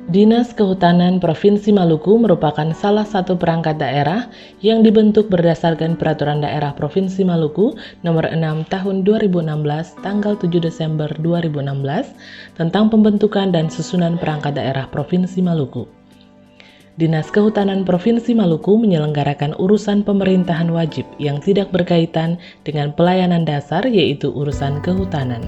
Dinas Kehutanan Provinsi Maluku merupakan salah satu perangkat daerah yang dibentuk berdasarkan Peraturan Daerah Provinsi Maluku Nomor 6 Tahun 2016 tanggal 7 Desember 2016 tentang pembentukan dan susunan perangkat daerah Provinsi Maluku. Dinas Kehutanan Provinsi Maluku menyelenggarakan urusan pemerintahan wajib yang tidak berkaitan dengan pelayanan dasar, yaitu urusan kehutanan.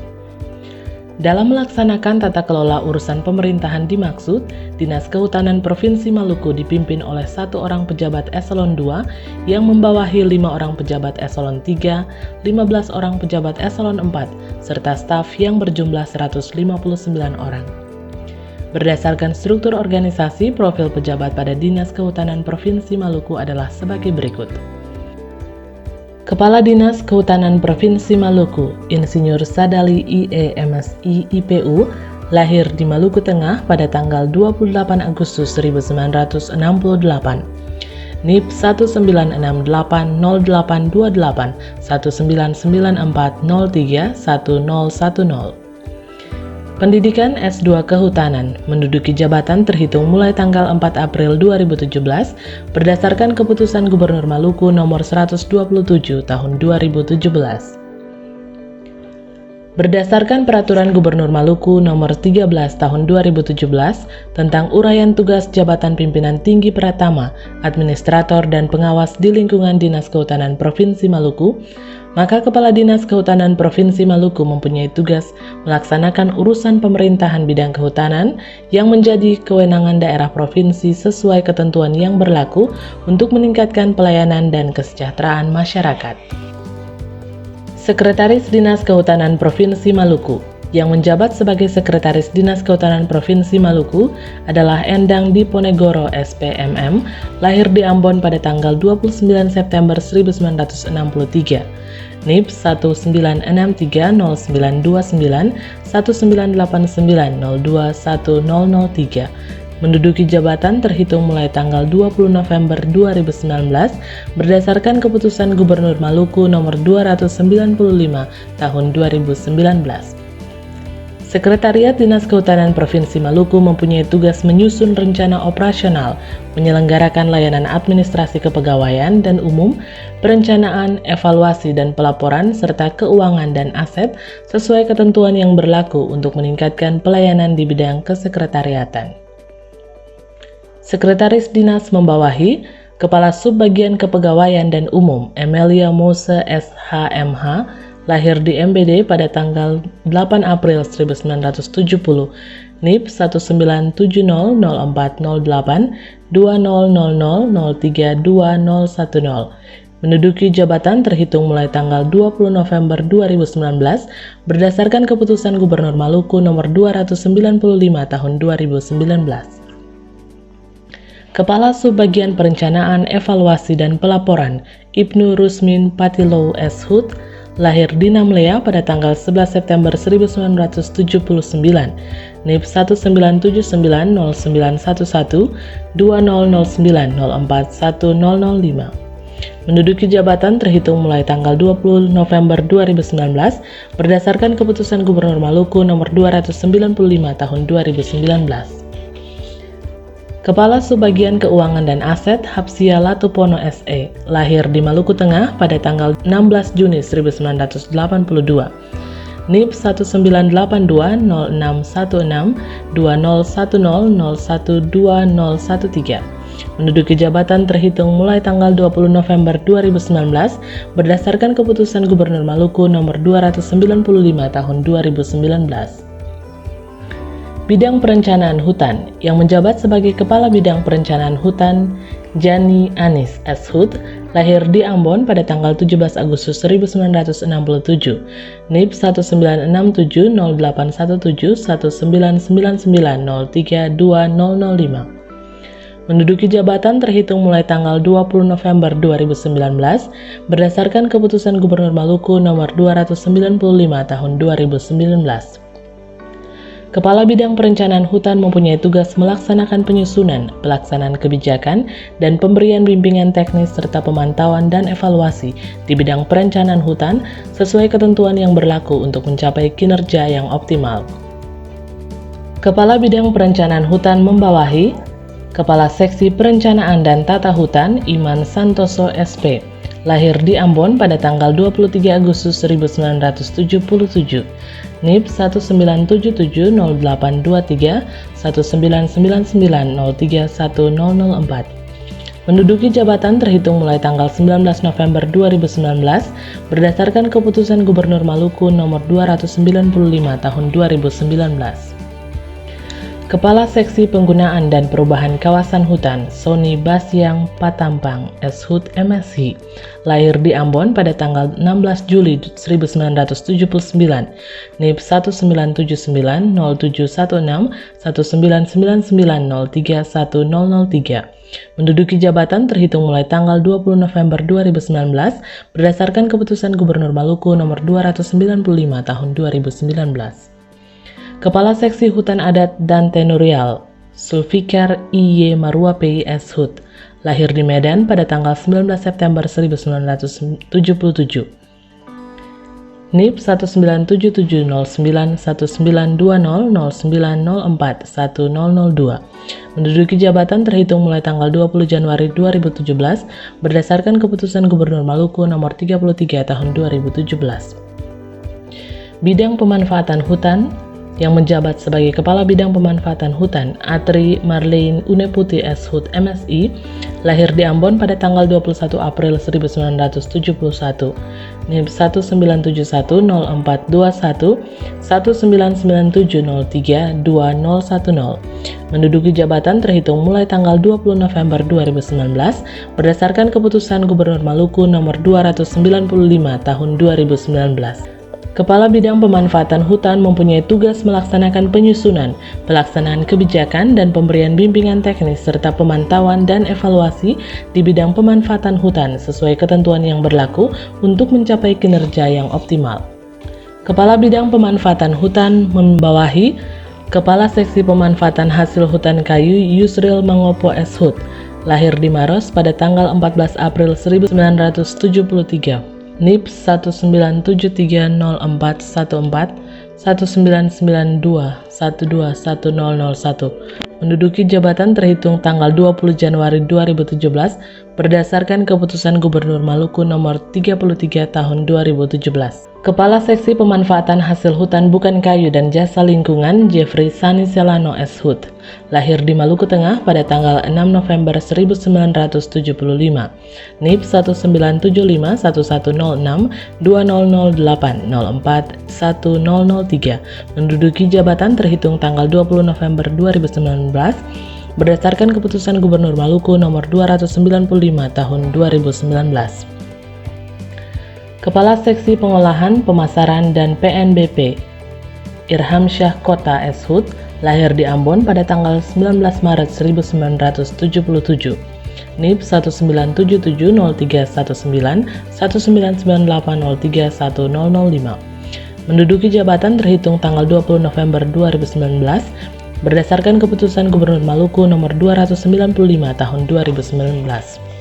Dalam melaksanakan tata kelola urusan pemerintahan dimaksud, Dinas Kehutanan Provinsi Maluku dipimpin oleh 1 orang pejabat eselon 2 yang membawahi 5 orang pejabat eselon 3, 15 orang pejabat eselon 4, serta staf yang berjumlah 159 orang. Berdasarkan struktur organisasi, profil pejabat pada Dinas Kehutanan Provinsi Maluku adalah sebagai berikut. Kepala Dinas Kehutanan Provinsi Maluku, Insinyur Sadali IE MSI IPU, lahir di Maluku Tengah pada tanggal 28 Agustus 1968. NIP 19680828 1994031010. Pendidikan S2 Kehutanan, menduduki jabatan terhitung mulai tanggal 4 April 2017 berdasarkan Keputusan Gubernur Maluku Nomor 127 Tahun 2017. Berdasarkan Peraturan Gubernur Maluku Nomor 13 Tahun 2017 tentang uraian tugas jabatan pimpinan tinggi Pratama, administrator dan pengawas di lingkungan Dinas Kehutanan Provinsi Maluku, maka Kepala Dinas Kehutanan Provinsi Maluku mempunyai tugas melaksanakan urusan pemerintahan bidang kehutanan yang menjadi kewenangan daerah provinsi sesuai ketentuan yang berlaku untuk meningkatkan pelayanan dan kesejahteraan masyarakat. Sekretaris Dinas Kehutanan Provinsi Maluku yang menjabat sebagai Sekretaris Dinas Kehutanan Provinsi Maluku adalah Endang Diponegoro SPMM, lahir di Ambon pada tanggal 29 September 1963. NIP 19630929 1989021003, menduduki jabatan terhitung mulai tanggal 20 November 2019 berdasarkan Keputusan Gubernur Maluku Nomor 295 Tahun 2019. Sekretariat Dinas Kehutanan Provinsi Maluku mempunyai tugas menyusun rencana operasional, menyelenggarakan layanan administrasi kepegawaian dan umum, perencanaan, evaluasi dan pelaporan, serta keuangan dan aset sesuai ketentuan yang berlaku untuk meningkatkan pelayanan di bidang kesekretariatan. Sekretaris Dinas membawahi Kepala Subbagian Kepegawaian dan Umum Emelia Mose SHMH, lahir di MBD pada tanggal 8 April 1970, NIP 1970082000032010, menduduki jabatan terhitung mulai tanggal 20 November 2019 berdasarkan Keputusan Gubernur Maluku Nomor 295 Tahun 2019. Kepala Subbagian Perencanaan, Evaluasi dan Pelaporan Ibnu Rusmin Patilo S. Hud, lahir di Namlea pada tanggal 11 September 1979, NIP 199909112009041005. Menduduki jabatan terhitung mulai tanggal 20 November 2019 berdasarkan Keputusan Gubernur Maluku Nomor 295 Tahun 2019. Kepala Subbagian Keuangan dan Aset Hapsia Latupono SE, lahir di Maluku Tengah pada tanggal 16 Juni 1982, NIP 1982061010012013, menduduki jabatan terhitung mulai tanggal 20 November 2019 berdasarkan Keputusan Gubernur Maluku Nomor 295 Tahun 2019. Bidang Perencanaan Hutan yang menjabat sebagai Kepala Bidang Perencanaan Hutan Jani Anis S. Hud, lahir di Ambon pada tanggal 17 Agustus 1967, NIP 1967081199032005, menduduki jabatan terhitung mulai tanggal 20 November 2019 berdasarkan Keputusan Gubernur Maluku Nomor 295 Tahun 2019. Kepala Bidang Perencanaan Hutan mempunyai tugas melaksanakan penyusunan, pelaksanaan kebijakan, dan pemberian bimbingan teknis serta pemantauan dan evaluasi di bidang perencanaan hutan sesuai ketentuan yang berlaku untuk mencapai kinerja yang optimal. Kepala Bidang Perencanaan Hutan membawahi Kepala Seksi Perencanaan dan Tata Hutan Iman Santoso SP, lahir di Ambon pada tanggal 23 Agustus 1977, NIP 19770823 1999031004. Menduduki jabatan terhitung mulai tanggal 19 November 2019 berdasarkan Keputusan Gubernur Maluku Nomor 295 Tahun 2019. Kepala Seksi Penggunaan dan Perubahan Kawasan Hutan Sony Basyang Patampang SHUT MSI, lahir di Ambon pada tanggal 16 Juli 1979, NIP 19790716 1999031003. Menduduki jabatan terhitung mulai tanggal 20 November 2019 berdasarkan Keputusan Gubernur Maluku Nomor 295 Tahun 2019. Kepala Seksi Hutan Adat dan Tenurial Sulfikar I.Y. Marwapi SHUT, lahir di Medan pada tanggal 19 September 1977, NIP 197709 192009041002. Menduduki jabatan terhitung mulai tanggal 20 Januari 2017 berdasarkan Keputusan Gubernur Maluku Nomor 33 Tahun 2017. Bidang Pemanfaatan Hutan yang menjabat sebagai Kepala Bidang Pemanfaatan Hutan Atri Marlene Uneputi SHUT MSI, lahir di Ambon pada tanggal 21 April 1971, NIP 19710421 1997032010. Menduduki jabatan terhitung mulai tanggal 20 November 2019 berdasarkan Keputusan Gubernur Maluku Nomor 295 Tahun 2019. Kepala Bidang Pemanfaatan Hutan mempunyai tugas melaksanakan penyusunan, pelaksanaan kebijakan, dan pemberian bimbingan teknis serta pemantauan dan evaluasi di bidang pemanfaatan hutan sesuai ketentuan yang berlaku untuk mencapai kinerja yang optimal. Kepala Bidang Pemanfaatan Hutan membawahi Kepala Seksi Pemanfaatan Hasil Hutan Kayu Yusril Mangopo SHUT, lahir di Maros pada tanggal 14 April 1973. NIP 19730414 1992121001. Menduduki jabatan terhitung tanggal 20 Januari 2017 berdasarkan Keputusan Gubernur Maluku Nomor 33 Tahun 2017. Kepala Seksi Pemanfaatan Hasil Hutan Bukan Kayu dan Jasa Lingkungan Jeffrey Sani Selano SHUT, lahir di Maluku Tengah pada tanggal 6 November 1975, NIP 197511062008041003. Menduduki jabatan terhitung tanggal 20 November 2019 berdasarkan Keputusan Gubernur Maluku Nomor 295 Tahun 2019. Kepala Seksi Pengolahan, Pemasaran, dan PNBP Irham Syah Kota SHUT, lahir di Ambon pada tanggal 19 Maret 1977, NIP 19770319 1998031005. Menduduki jabatan terhitung tanggal 20 November 2019 berdasarkan Keputusan Gubernur Maluku Nomor 295 Tahun 2019.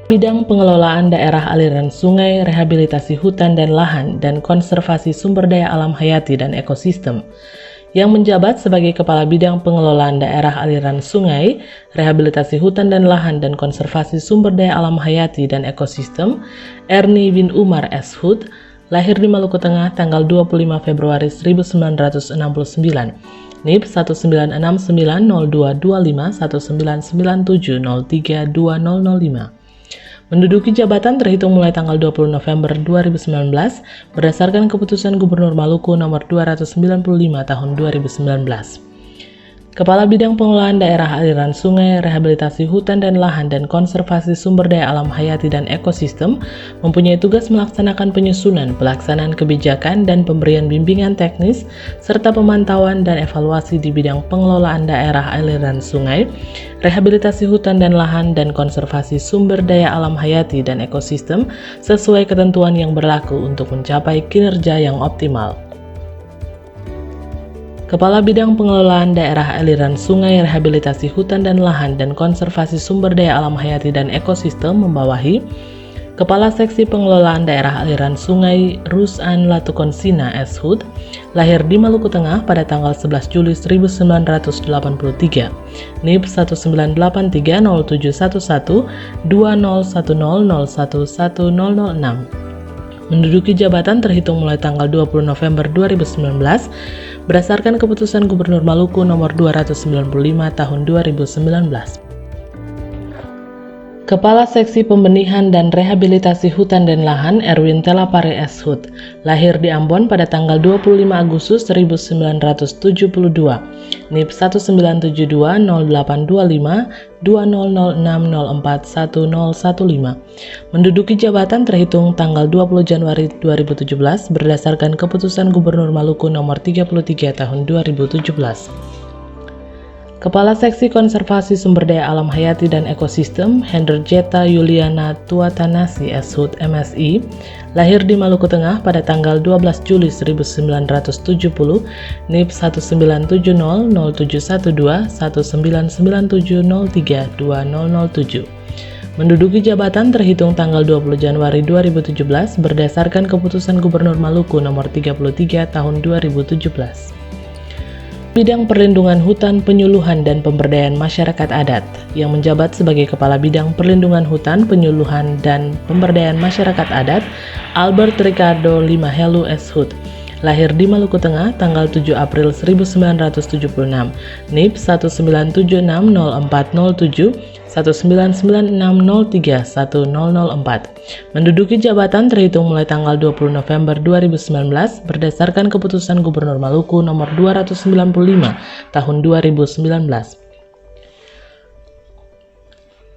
Bidang Pengelolaan Daerah Aliran Sungai, Rehabilitasi Hutan dan Lahan, dan Konservasi Sumber Daya Alam Hayati dan Ekosistem, yang menjabat sebagai Kepala Bidang Pengelolaan Daerah Aliran Sungai, Rehabilitasi Hutan dan Lahan, dan Konservasi Sumber Daya Alam Hayati dan Ekosistem, Erni Bin Umar SHUT, lahir di Maluku Tengah tanggal 25 Februari 1969, NIP 19690225 1997032005. Menduduki jabatan terhitung mulai tanggal 20 November 2019 berdasarkan Keputusan Gubernur Maluku Nomor 295 Tahun 2019. Kepala Bidang Pengelolaan Daerah Aliran Sungai, Rehabilitasi Hutan dan Lahan, dan Konservasi Sumber Daya Alam Hayati dan Ekosistem mempunyai tugas melaksanakan penyusunan, pelaksanaan kebijakan, dan pemberian bimbingan teknis, serta pemantauan dan evaluasi di bidang pengelolaan daerah aliran sungai, rehabilitasi hutan dan lahan, dan konservasi sumber daya alam hayati dan ekosistem sesuai ketentuan yang berlaku untuk mencapai kinerja yang optimal. Kepala Bidang Pengelolaan Daerah Aliran Sungai, Rehabilitasi Hutan dan Lahan, dan Konservasi Sumber Daya Alam Hayati dan Ekosistem membawahi Kepala Seksi Pengelolaan Daerah Aliran Sungai Rusan Latukonsina Eshut, lahir di Maluku Tengah pada tanggal 11 Juli 1983, NIP 198301112010011006. Menduduki jabatan terhitung mulai tanggal 20 November 2019 berdasarkan keputusan Gubernur Maluku nomor 295 tahun 2019. Kepala Seksi Pembenihan dan Rehabilitasi Hutan dan Lahan Erwin Telapare Eshut, lahir di Ambon pada tanggal 25 Agustus 1972, NIP 197208252006041015. Menduduki jabatan terhitung tanggal 20 Januari 2017 berdasarkan keputusan Gubernur Maluku nomor 33 tahun 2017. Kepala Seksi Konservasi Sumber Daya Alam Hayati dan Ekosistem Henderjeta Yuliana Tuatanasi Eshut MSI, lahir di Maluku Tengah pada tanggal 12 Juli 1970, NIP 197007121997032007. Menduduki jabatan terhitung tanggal 20 Januari 2017 berdasarkan keputusan Gubernur Maluku nomor 33 tahun 2017. Bidang Perlindungan Hutan, Penyuluhan, dan Pemberdayaan Masyarakat Adat yang menjabat sebagai Kepala Bidang Perlindungan Hutan, Penyuluhan, dan Pemberdayaan Masyarakat Adat, Albert Ricardo Limahelu Eshut, lahir di Maluku Tengah tanggal 7 April 1976, NIP 19760407 19960310004. Menduduki jabatan terhitung mulai tanggal 20 November 2019 berdasarkan keputusan Gubernur Maluku nomor 295 tahun 2019.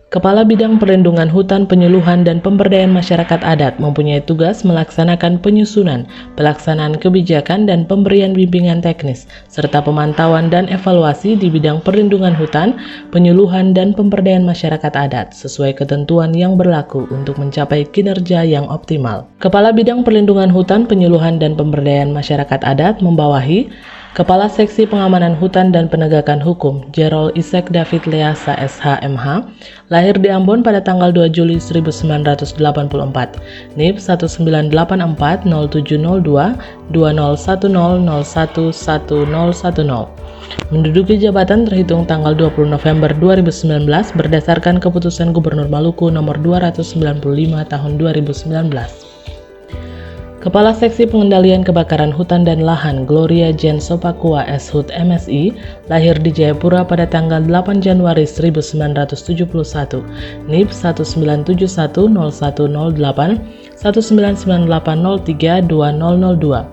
Kepala Bidang Perlindungan Hutan, Penyuluhan, dan Pemberdayaan Masyarakat Adat mempunyai tugas melaksanakan penyusunan, pelaksanaan kebijakan, dan pemberian bimbingan teknis, serta pemantauan dan evaluasi di bidang perlindungan hutan, penyuluhan, dan pemberdayaan masyarakat adat sesuai ketentuan yang berlaku untuk mencapai kinerja yang optimal. Kepala Bidang Perlindungan Hutan, Penyuluhan, dan Pemberdayaan Masyarakat Adat membawahi Kepala Seksi Pengamanan Hutan dan Penegakan Hukum Jerol Isek David Leasa SH.MH, lahir di Ambon pada tanggal 2 Juli 1984, NIP 198407022010011010. Menduduki jabatan terhitung tanggal 20 November 2019 berdasarkan keputusan Gubernur Maluku nomor 295 tahun 2019. Kepala Seksi Pengendalian Kebakaran Hutan dan Lahan Gloria Jen Sopakua Eshut MSI, lahir di Jayapura pada tanggal 8 Januari 1971, NIP 1971081998032002.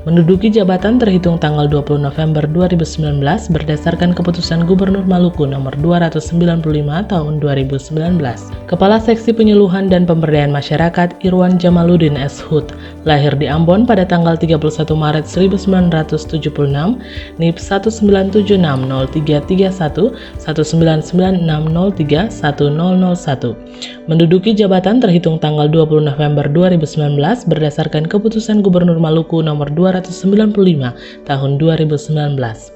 Menduduki jabatan terhitung tanggal 20 November 2019 berdasarkan keputusan Gubernur Maluku nomor 295 tahun 2019. Kepala Seksi Penyuluhan dan Pemberdayaan Masyarakat Irwan Jamaluddin Eshut, lahir di Ambon pada tanggal 31 Maret 1976, NIP 197603311996031001. Menduduki jabatan terhitung tanggal 20 November 2019 berdasarkan keputusan Gubernur Maluku nomor 295 tahun 2019.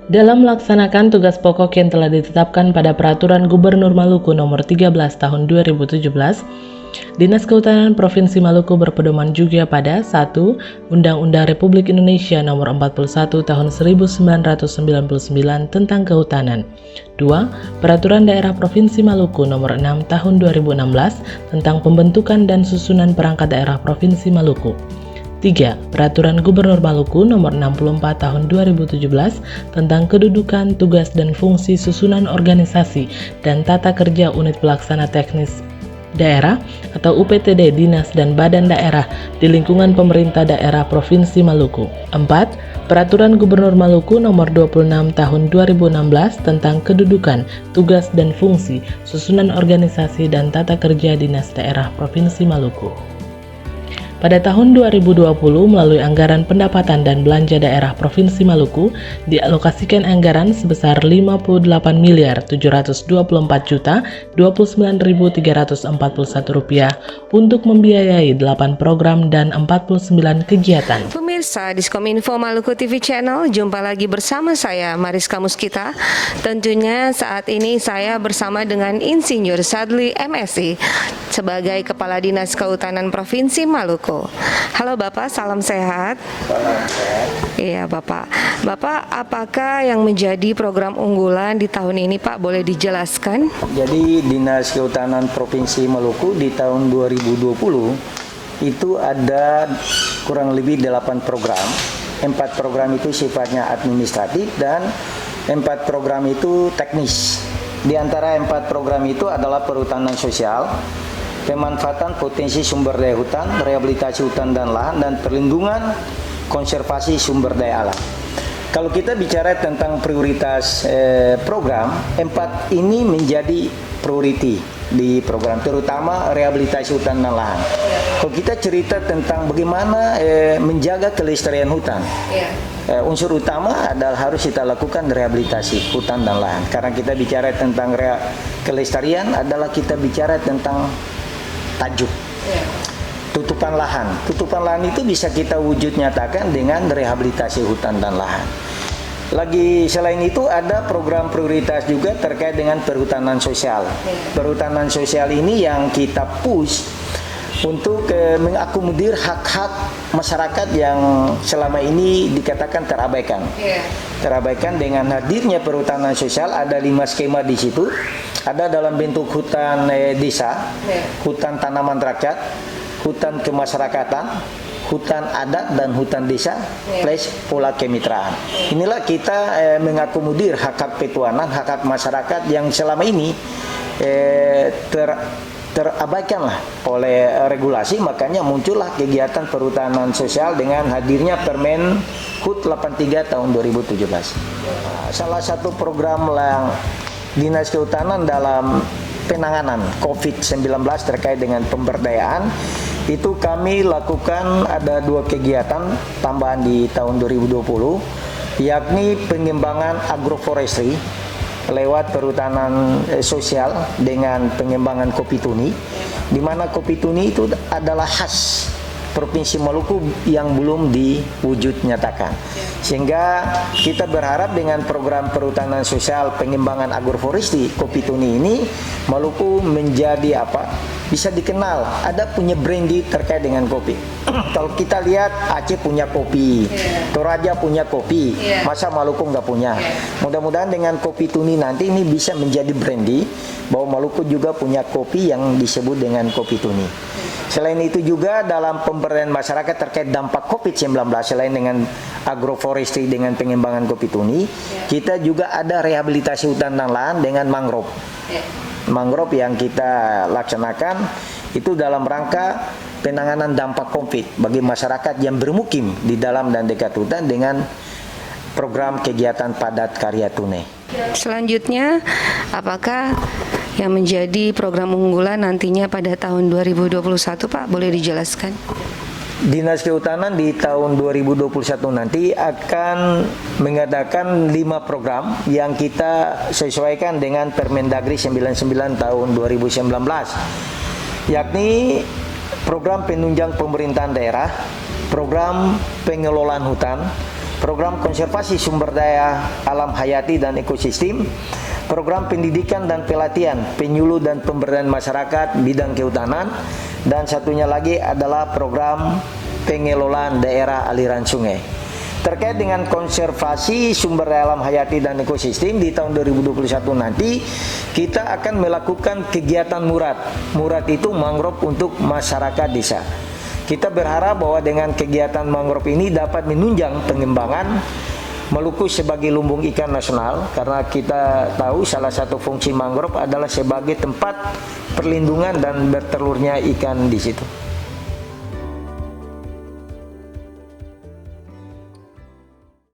Dalam melaksanakan tugas pokok yang telah ditetapkan pada Peraturan Gubernur Maluku nomor 13 tahun 2017, Dinas Kehutanan Provinsi Maluku berpedoman juga pada 1. Undang-Undang Republik Indonesia nomor 41 tahun 1999 tentang Kehutanan, 2. Peraturan Daerah Provinsi Maluku nomor 6 tahun 2016 tentang pembentukan dan susunan perangkat daerah Provinsi Maluku, 3. Peraturan Gubernur Maluku nomor 64 tahun 2017 tentang kedudukan, tugas, dan fungsi susunan organisasi dan tata kerja unit pelaksana teknis daerah atau UPTD Dinas dan Badan Daerah di lingkungan pemerintah daerah Provinsi Maluku. 4. Peraturan Gubernur Maluku nomor 26 tahun 2016 tentang kedudukan, tugas, dan fungsi susunan organisasi dan tata kerja Dinas Daerah Provinsi Maluku. Pada tahun 2020, melalui Anggaran Pendapatan dan Belanja Daerah Provinsi Maluku, dialokasikan anggaran sebesar Rp58.724.029.341 untuk membiayai 8 program dan 49 kegiatan. Pemirsa Diskominfo Maluku TV Channel, jumpa lagi bersama saya Mariska Muskita. Tentunya saat ini saya bersama dengan Insinyur Sadli MSI sebagai Kepala Dinas Kehutanan Provinsi Maluku. Halo Bapak, salam sehat. Salam sehat. Iya Bapak. Bapak, apakah yang menjadi program unggulan di tahun ini Pak? Boleh dijelaskan? Jadi Dinas Kehutanan Provinsi Maluku di tahun 2020 itu ada kurang lebih 8 program. 4 program itu sifatnya administratif dan 4 program itu teknis. Di antara 4 program itu adalah perhutanan sosial, pemanfaatan potensi sumber daya hutan, rehabilitasi hutan dan lahan, dan perlindungan konservasi sumber daya alam. Kalau kita bicara tentang prioritas program, 4 ini menjadi priority di program, terutama rehabilitasi hutan dan lahan. Kalau kita cerita tentang bagaimana menjaga kelestarian hutan, unsur utama adalah harus kita lakukan rehabilitasi hutan dan lahan. Karena kita bicara tentang kelestarian adalah kita bicara tentang tajuk. Tutupan lahan. Tutupan lahan itu bisa kita wujud nyatakan dengan rehabilitasi hutan dan lahan. Lagi selain itu ada program prioritas juga terkait dengan perhutanan sosial. Perhutanan sosial ini yang kita push untuk mengakomodir hak-hak masyarakat yang selama ini dikatakan terabaikan. Terabaikan dengan hadirnya perhutanan sosial, ada 5 skema di situ. Ada dalam bentuk hutan desa, hutan tanaman rakyat, hutan kemasyarakatan, hutan adat dan hutan desa, plus pola kemitraan. Inilah kita mengakomodir hak-hak petuanan, hak-hak masyarakat yang selama ini terabaikan lah oleh regulasi. Makanya muncullah kegiatan perhutanan sosial dengan hadirnya Permen HUT 83 tahun 2017. Salah satu program yang Dinas Kehutanan dalam penanganan COVID-19 terkait dengan pemberdayaan itu kami lakukan ada 2 kegiatan tambahan di tahun 2020, yakni pengembangan agroforestry lewat perhutanan sosial dengan pengembangan kopi tuni, di mana kopi tuni itu adalah khas Provinsi Maluku yang belum diwujud nyatakan. Sehingga kita berharap dengan program perhutanan sosial pengembangan agroforestry kopi tuni ini, Maluku menjadi bisa dikenal, ada punya branding terkait dengan kopi. Kalau kita lihat Aceh punya kopi, Toraja punya kopi, masa Maluku nggak punya? Mudah-mudahan dengan kopi tuni nanti ini bisa menjadi branding bahwa Maluku juga punya kopi yang disebut dengan kopi tuni. Selain itu juga dalam pemberdayaan masyarakat terkait dampak COVID-19, selain dengan agroforestry dengan pengembangan kopi tuni, kita juga ada rehabilitasi hutan dan lahan dengan mangrove. Mangrove yang kita laksanakan itu dalam rangka penanganan dampak COVID bagi masyarakat yang bermukim di dalam dan dekat hutan dengan program kegiatan padat karya tunai. Selanjutnya, apakah yang menjadi program unggulan nantinya pada tahun 2021 Pak? Boleh dijelaskan? Dinas Kehutanan di tahun 2021 nanti akan mengadakan 5 program yang kita sesuaikan dengan Permendagri 99 tahun 2019, yakni program penunjang pemerintahan daerah, program pengelolaan hutan, program konservasi sumber daya alam hayati dan ekosistem, program pendidikan dan pelatihan penyuluh dan pemberdayaan masyarakat bidang kehutanan, dan satunya lagi adalah program pengelolaan daerah aliran sungai. Terkait dengan konservasi sumber daya alam hayati dan ekosistem di tahun 2021 nanti kita akan melakukan kegiatan murad. Murad itu mangrove untuk masyarakat desa. Kita berharap bahwa dengan kegiatan mangrove ini dapat menunjang pengembangan Maluku sebagai lumbung ikan nasional, karena kita tahu salah satu fungsi mangrove adalah sebagai tempat perlindungan dan bertelurnya ikan di situ.